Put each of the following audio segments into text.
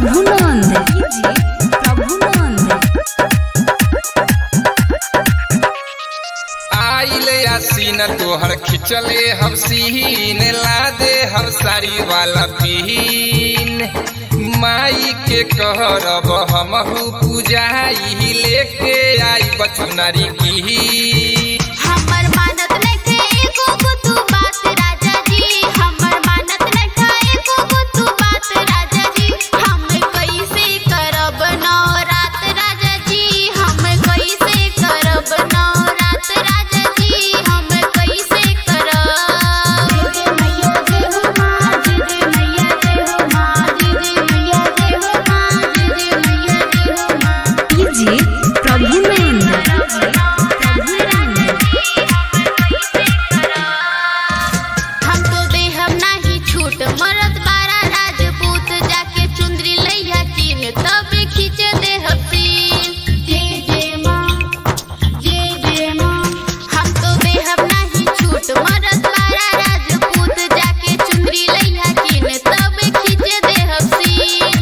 प्रभुनंद प्रभुनंद आइले आसीन तोहर खिंचले हम सीन ला दे हम साड़ी वाला पीन माई के कहरब हमहू पूजाई लेके आई बचुनारी की हमर मानत नइखे एको गुतु बात राजा जी हमर मानत नइखे एको गुतु बात राजा जी हम कैसे करब नवरात राजा जी हम कैसे करब नवरात राजा जी हम कैसे करब जय मैया जय हो मां जय मैया जय हो मां जय मैया जय हो मां जय मैया जय हो मां जी प्रभुनंद हम तो देहब नाही छूट मरद बारा राजपूत जाके चुंदरी लैया कीन तब खींच देहब सीन जय जय मां हम तो देहब नाही छूट मरद बारा राजपूत जाके चुंदरी लैया कीन तब खींच देहब सीन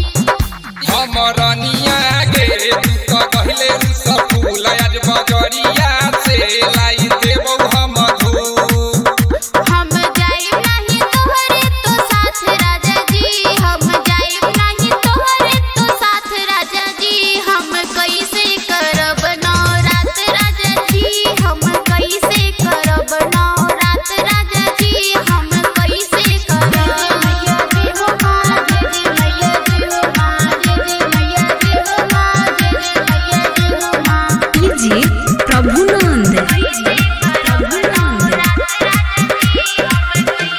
हमर निया गे तू तो कहले सब फूल आज बजरिया से लाई देबो हम धूप हम जाइब नाही तोहरे तो साथ राजा जी हम जाइब नाही तोहरे तो साथ राजा जी हम कैसे करब नवरात राजा जी हम कैसे करब नवरात राजा जी हम कैसे करब मैया जय हो मां जय मैया जय हो मां जय मैया जय हो मां जय मैया जय हो मां जी प्रभुनंद प्रभुनंद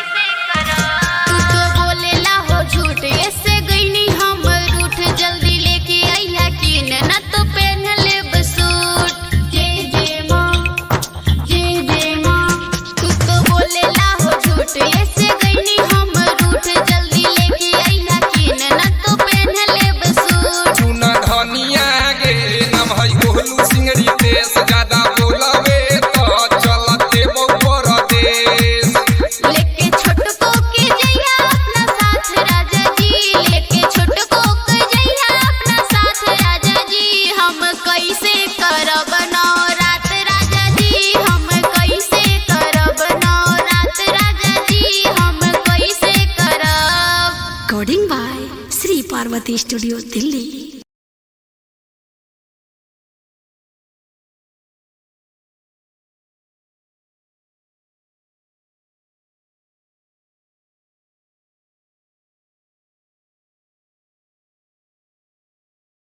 तू तो बोलेला हो झूठ ऐसे गईनी हम रूठ जल्दी लेके आइया कीन न तो पहन लेब सूट जय मां तू तो बोलेला हो झूठ ऐसे गईनी हम रूठ जल्दी लेके आइया कीन न तो पहन लेब सूट सुन धनिया गे नाम है कोहलू सिंगरी देश ज्यादा बोलबे तो चलते मोर देश लेके छोटको के जइया अपना साथ राजा जी लेके छोटको के जइया अपना साथ राजा जी हम कैसे करब नवरात राजा जी हम कैसे करब नवरात राजा जी हम कैसे करब coding by Shri Parvati studio Delhi.